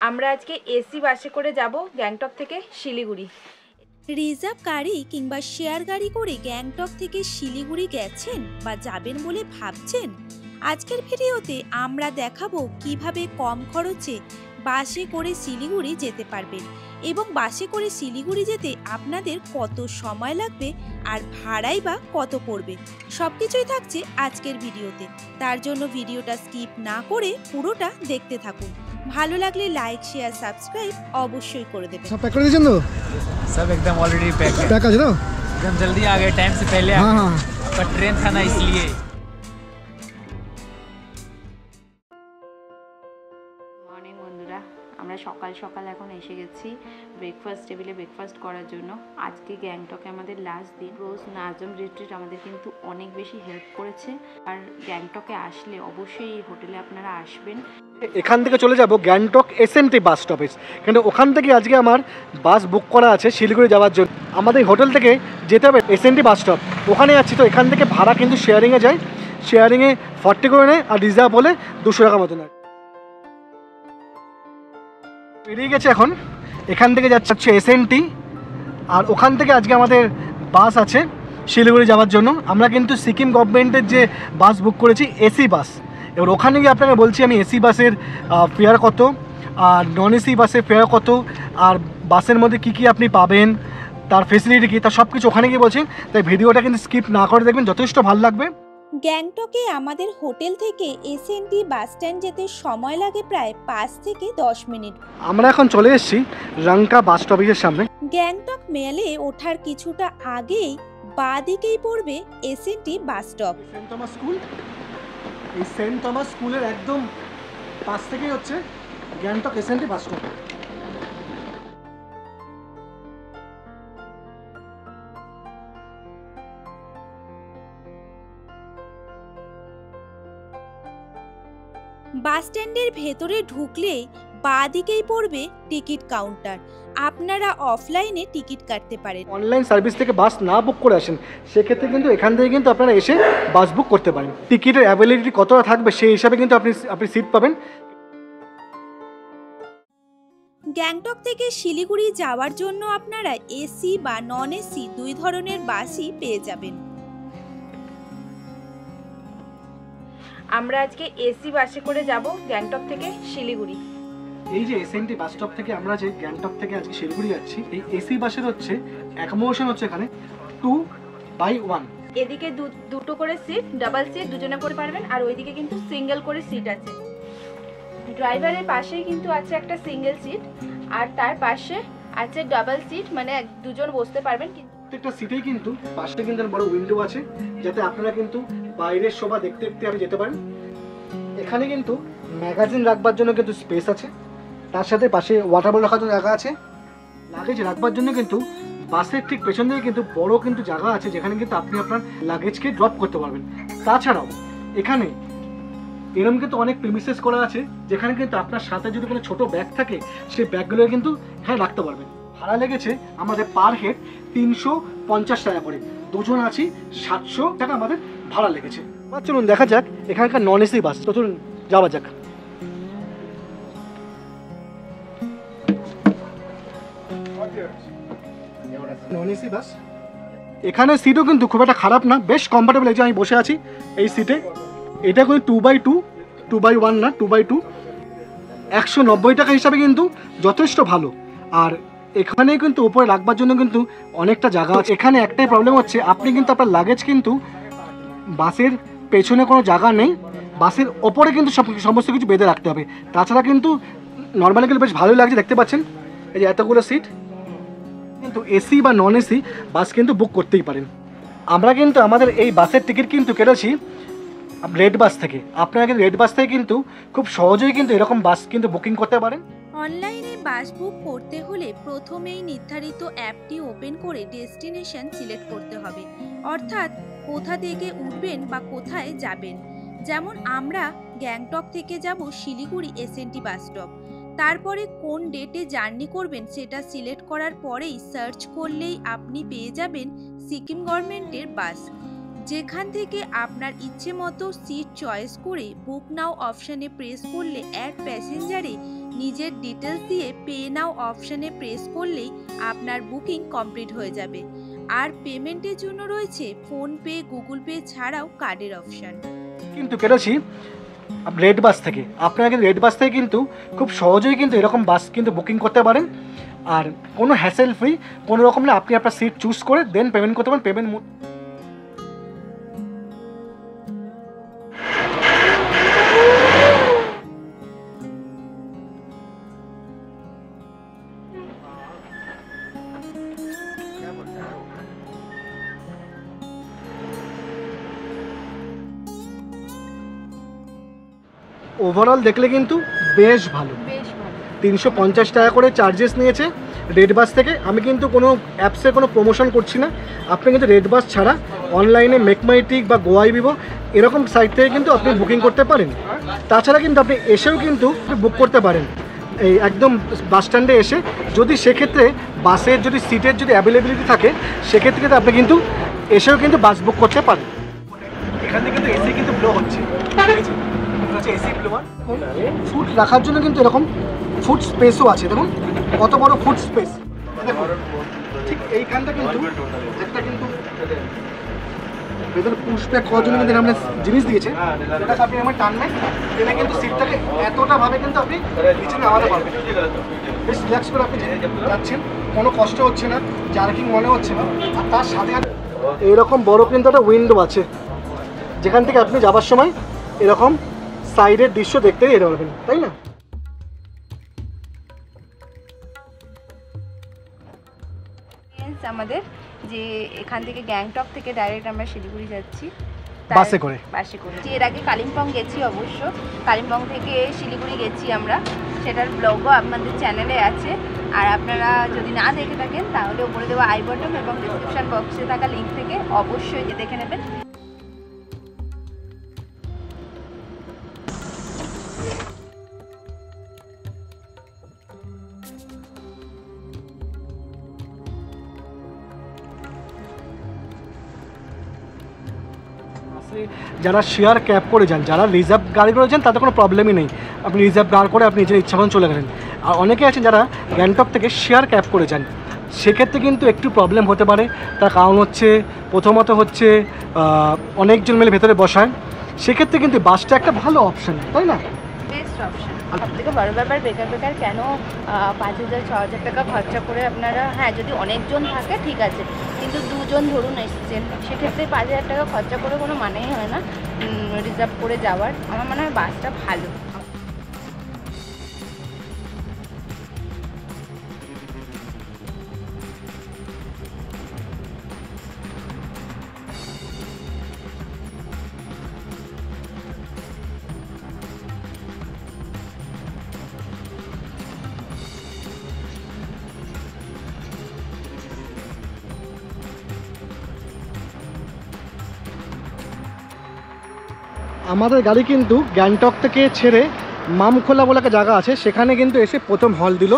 আমরা আজকে এসি বাসে করে যাব গ্যাংটক থেকে শিলিগুড়ি। রিজার্ভ গাড়ি কিংবা শেয়ার গাড়ি করে গ্যাংটক থেকে শিলিগুড়ি গেছেন বা যাবেন বলে ভাবছেন? আজকের ভিডিওতে আমরা দেখাবো কিভাবে কম খরচে বাসে করে শিলিগুড়ি যেতে পারবেন এবং বাসে করে শিলিগুড়ি যেতে আপনাদের কত সময় লাগবে আর ভাড়াই বা কত পড়বে, সবকিছুই থাকছে আজকের ভিডিওতে। তার জন্য ভিডিওটা স্কিপ না করে পুরোটা দেখতে থাকুন। ভালো লাগলে লাইক শেয়ার সাবস্ক্রাইব অবশ্যই করে देবেন। सब पैक कर दीजिए तो सब एकदम ऑलरेडी पैक है। पैक है ना, एकदम जल्दी आ गए, टाइम से पहले आ हाँ गए। हाँ पर ट्रेन था ना इसलिए। মর্নিং বন্ধুরা, আমরা সকাল সকাল এখন এসে গেছি ব্রেকফাস্ট টেবিলে ব্রেকফাস্ট করার জন্য। আজকে গ্যাংটকে আমাদের লাস্ট দিন। রোজ নাজম রিট্রিট আমাদের কিন্তু অনেক বেশি হেল্প করেছে, আর গ্যাংটকে আসলে অবশ্যই এই হোটেলে আপনারা আসবেন। এখান থেকে চলে যাব গ্যাংটক এসএনটি বাস স্টপেজ, কিন্তু ওখান থেকে আজকে আমার বাস বুক করা আছে শিলিগুড়ি যাওয়ার জন্য। আমাদের হোটেল থেকে যেতে হবে এসএনটি বাস স্টপ, ওখানে যাচ্ছি। তো এখান থেকে ভাড়া কিন্তু শেয়ারিংয়ে যায়, শেয়ারিংয়ে 40 করে নেয়, আর রিজার্ভ হলে 200 টাকা মতো নেয়। বেরিয়ে গেছে এখন, এখান থেকে যাচ্ছে এসএনটি, আর ওখান থেকে আজকে আমাদের বাস আছে শিলিগুড়ি যাওয়ার জন্য। আমরা কিন্তু সিকিম গভর্নমেন্টের যে বাস বুক করেছি এসি বাস। এবার ওখানে গিয়ে আপনাকে বলছি আমি এসি বাসের ফেয়ার কত, আর নন এসি বাসের ফেয়ার কত, আর বাসের মধ্যে কী কী আপনি পাবেন, তার ফেসিলিটি কী, তার সব কিছু ওখানে গিয়ে বলছি। তাই ভিডিওটা কিন্তু স্কিপ না করে দেখবেন, যথেষ্ট ভালো লাগবে। গ্যাংটকে আমাদের হোটেল থেকে এসএনটি বাস স্ট্যান্ড যেতে সময় লাগে প্রায় 5 থেকে 10 মিনিট। আমরা এখন চলে এসেছি রাংকা বাস স্টপেজের সামনে। গ্যাংটক মেলে ওঠার কিছুটা আগেই বাঁ দিকেই পড়বে SNT bus stop. Saint Thomas school, এই সেন্ট থমাস স্কুলের একদম পাশ থেকেই হচ্ছে Gangtok SNT bus stop. Bus স্ট্যান্ডের ভেতরে ঢুকলেই বাঁ দিকেই পড়বে টিকিট কাউন্টার। আপনারা অফলাইনে টিকিট কাটতে পারেন। অনলাইন সার্ভিস থেকে বাস না বুক করে আসেন, সেক্ষেত্রে কিন্তু এখান থেকে কিন্তু আপনারা এসে বাস বুক করতে পারেন। টিকিটের অ্যাভেলেবিলিটি কতটা থাকবে সেই হিসাবে কিন্তু আপনি সিট পাবেন। গ্যাংটক থেকে শিলিগুড়ি যাওয়ার জন্য আপনারা এসি বা নন এসি দুই ধরনের বাসই পেয়ে যাবেন। আমরা আজকে এসি বাসে করে যাব গ্যাংটক থেকে শিলিগুড়ি। এই যে এসএনটি বাস স্টপ থেকে আমরা যে গ্যাংটক থেকে আজকে শিলিগুড়ি যাচ্ছি, এই এসি বাসের হচ্ছে অ্যাকোমোডেশন হচ্ছে এখানে 2/1। এদিকে দুটো করে সিট, ডাবল সিট দুজনে করে পারবেন, আর ওইদিকে কিন্তু সিঙ্গেল করে সিট আছে। ড্রাইভারের পাশেই কিন্তু আছে একটা সিঙ্গেল সিট, আর তার পাশে আছে ডাবল সিট, মানে দুজন বসতে পারবেন। প্রত্যেকটা সিটেই কিন্তু পাশে কিন্তু বড় উইন্ডো আছে, যাতে আপনারা কিন্তু বাইরের শোভা দেখতে দেখতে আপনি যেতে পারেন। এখানে কিন্তু ম্যাগাজিন রাখবার জন্য কিন্তু স্পেস আছে, তার সাথে পাশে ওয়াটার বটল রাখার জন্য জায়গা আছে। লাগেজ রাখবার জন্য কিন্তু বাসের ঠিক পেছন দিকে কিন্তু বড় কিন্তু জায়গা আছে, যেখানে কিন্তু আপনি আপনার লাগেজকে ড্রপ করতে পারবেন। তাছাড়াও এখানে এরকম কিন্তু অনেক প্রিমিসেস করা আছে, যেখানে কিন্তু আপনার সাথে যদি কোনো ছোট ব্যাগ থাকে, সেই ব্যাগগুলো কিন্তু এখানে রাখতে পারবেন। ভাড়া লেগেছে আমাদের পার হেড 350 টাকা করে, দুজন আছি 700 টাকা আমাদের ভাড়া লেগেছে। এবার চলুন দেখা যাক এখানকার নন এসি বাস। তো চলুন যাওয়া যাক। নন এসি বাস, এখানে সিটও কিন্তু খুব একটা খারাপ না, বেশ কমফোর্টেবল। এই যে আমি বসে আছি এই সিটে, এটা কিন্তু 2/1 না, 2/2। 190 টাকা হিসাবে কিন্তু যথেষ্ট ভালো। আর এখানে কিন্তু উপরে রাখবার জন্য কিন্তু অনেকটা জায়গা আছে। এখানে একটাই প্রবলেম হচ্ছে, আপনি কিন্তু আপনার লাগেজ কিন্তু বাসের পেছনে কোনো জায়গা নেই, বাসের ওপরে কিন্তু সমস্ত কিছু বেঁধে রাখতে হবে। তাছাড়া কিন্তু নর্মালি কিন্তু বেশ ভালোই লাগছে, দেখতে পাচ্ছেন এই যে এতগুলো সিট। কিন্তু এসি বা নন এসি বাস কিন্তু বুক করতেই পারেন। আমরা কিন্তু আমাদের এই বাসের টিকিট কিন্তু কেটেছি রেড বাস থেকে। আপনারা কিন্তু রেড বাস থেকে কিন্তু খুব সহজেই কিন্তু এরকম বাস কিন্তু বুকিং করতে পারেন। অনলাইনে বাস বুক করতে হলে প্রথমেই নির্ধারিত অ্যাপটি ওপেন করে ডেস্টিনেশন সিলেক্ট করতে হবে, অর্থাৎ কোথা থেকে উঠবেন বা কোথায় যাবেন। যেমন আমরা গ্যাংটক থেকে যাব শিলিগুড়ি এসএনটি বাস স্টপ। তারপরে কোন ডেটে জার্নি করবেন সেটা সিলেক্ট করার পরেই সার্চ করলেই আপনি পেয়ে যাবেন সিকিম গভর্নমেন্টের বাস। যেখান থেকে আপনার ইচ্ছে মতো সিট চয়েস করে বুক নাও অপশানে প্রেস করলে অ্যাড প্যাসেঞ্জারে নিজের ডিটেলস দিয়ে পে নাও অপশানে প্রেস করলেই আপনার বুকিং কমপ্লিট হয়ে যাবে। আর পেমেন্টের জন্য রয়েছে ফোনপে, গুগল পে ছাড়াও কার্ডের অপশান। কিন্তু কেটেছি রেড বাস থেকে। আপনারা কিন্তু রেড বাস থেকে কিন্তু খুব সহজেই কিন্তু এরকম বাস কিন্তু বুকিং করতে পারেন, আর কোনো হ্যাসেল ফ্রি, কোনো রকম না। আপনি আপনার সিট চুজ করে দেন পেমেন্ট করতে পারেন। পেমেন্ট ওভারঅল দেখলে কিন্তু বেশ ভালো। 350 টাকা করে চার্জেস নিয়েছে রেড বাস থেকে। আমি কিন্তু কোনো অ্যাপসে কোনো প্রমোশন করছি না। আপনি কিন্তু রেড বাস ছাড়া অনলাইনে মেকমাইটিক বা গোয়াই ভিভো এরকম সাইট থেকে কিন্তু আপনি বুকিং করতে পারেন। তাছাড়া কিন্তু আপনি এসেও কিন্তু বুক করতে পারেন এই একদম বাস স্ট্যান্ডে এসে। যদি সেক্ষেত্রে বাসের যদি সিটের যদি অ্যাভেলেবিলিটি থাকে সেক্ষেত্রে কিন্তু আপনি কিন্তু এসেও কিন্তু বাস বুক করতে পারেন। এখানে কিন্তু এসি কিন্তু ব্লো হচ্ছে, এসি ব্লোয়ার। ফুড রাখার জন্য কিন্তু এরকম ফুড স্পেসও আছে। দেখুন কত বড় ফুড স্পেস। ঠিক এইখানটা কিন্তু একটা কিন্তু ভেতরে পুশ ব্যাক করার জন্য কিন্তু আমরা জিনিস দিয়েছে। এটা আপনি আমার টানবেন, টেনে কিন্তু সিটটাকে এতটা ভাবে কিন্তু আপনি নিচে নামাতে পারবেন। বেশ রিল্যাক্স করে আপনি যাচ্ছেন, কোনো কষ্ট হচ্ছে না, জার্কিং মনে হচ্ছে না। আর তার সাথে এইরকম বড় কিন্তু একটা উইন্ডো আছে, যেখান থেকে আপনি যাবার সময় এরকম সাইডের দৃশ্য দেখতেই যেতে পারবেন, তাই না? আমাদের যে এখান থেকে গ্যাংটক থেকে ডাইরেক্ট আমরা শিলিগুড়ি যাচ্ছি বাসে করে। এর আগে কালিম্পং গেছি, অবশ্য কালিম্পং থেকে শিলিগুড়ি গেছি আমরা, সেটার ব্লগও আপনাদের চ্যানেলে আছে। আর আপনারা যদি না দেখে থাকেন তাহলে উপরে দেওয়া আই বটন এবং ডিসক্রিপশন বক্সে থাকা লিঙ্ক থেকে অবশ্যই দেখে নেবেন। যারা শেয়ার ক্যাব করে যান, যারা রিজার্ভ গাড়ি করে যান, তাদের কোনো প্রবলেমই নেই। আপনি রিজার্ভ গাড়ি করে আপনি নিজের ইচ্ছা মতন চলে গেলেন। আর অনেকে আছেন যারা গ্যাংটক থেকে শেয়ার ক্যাব করে যান, সেক্ষেত্রে কিন্তু একটু প্রবলেম হতে পারে। তার কারণ হচ্ছে প্রথমত হচ্ছে অনেকজন মিলে ভেতরে বসায়, সেক্ষেত্রে কিন্তু বাসটা একটা ভালো অপশান, তাই না? Best option. সবথেকে বড় ব্যাপার বেকার কেন 5,000-6,000 টাকা খরচা করে আপনারা, হ্যাঁ যদি অনেকজন থাকে ঠিক আছে, কিন্তু দুজন ধরুন এসেছেন, সেক্ষেত্রে 5,000 টাকা খরচা করে কোনো মানেই হয় না রিজার্ভ করে যাওয়ার। আমার মনে হয় বাসটা ভালো। আমাদের গাড়ি কিন্তু গ্যাংটক থেকে ছেড়ে মামখোলা বলে একটা জায়গা আছে, সেখানে কিন্তু এসে প্রথম হল দিল।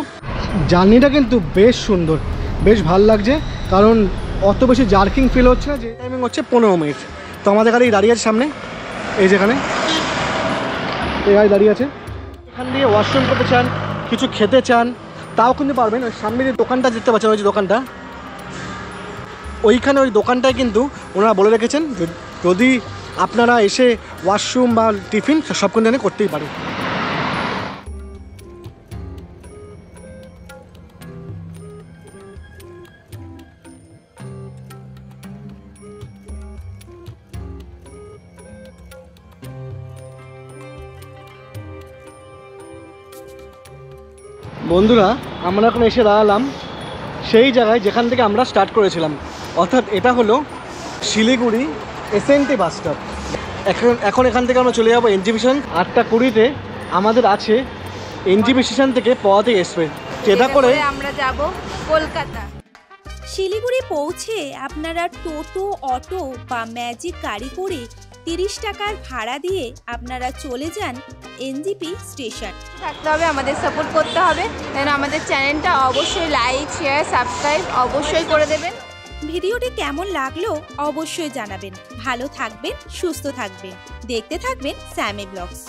জার্নিটা কিন্তু বেশ সুন্দর, বেশ ভালো লাগছে, কারণ অত বেশি জার্কিং ফিল হচ্ছে না। যে টাইমিং হচ্ছে 15 মিনিট। তো আমাদের গাড়ি দাঁড়িয়ে আছে সামনে, এই যেখানে এই গাড়ি দাঁড়িয়ে আছে। এখান দিয়ে ওয়াশরুম করতে চান, কিছু খেতে চান, তাও কিন্তু পারবেন। ওই সামনে যে দোকানটা দেখতে পাচ্ছেন, ওই যে দোকানটা, ওইখানে ওই দোকানটায় কিন্তু ওনারা বলে রেখেছেন যদি আপনারা এসে ওয়াশরুম বা টিফিন সব কিন্তু এখানে করতেই পারেন। বন্ধুরা, আমরা এখন এসে দাঁড়ালাম সেই জায়গায় যেখান থেকে আমরা স্টার্ট করেছিলাম, অর্থাৎ এটা হলো শিলিগুড়ি এসএনটি বাস স্টপ। এখন এখান থেকে আমরা চলে যাবো এনজিপি স্টেশন। 8:20-তে আমাদের আছে এনজিপি স্টেশন থেকে পথে এক্সপ্রেস, যেটা করে আমরা যাব কলকাতা। শিলিগুড়ি পৌঁছে আপনারা টোটো, অটো বা ম্যাজিক গাড়ি করে 30 টাকার ভাড়া দিয়ে আপনারা চলে যান এনজিপি স্টেশন। থাকতে হবে, আমাদের সাপোর্ট করতে হবে, যেন আমাদের চ্যানেলটা অবশ্যই লাইক, শেয়ার, সাবস্ক্রাইব অবশ্যই করে দেবেন। ভিডিওটি কেমন লাগলো অবশ্যই জানাবেন। ভালো থাকবেন, সুস্থ থাকবেন, দেখতে থাকবেন স্যামি ব্লগস।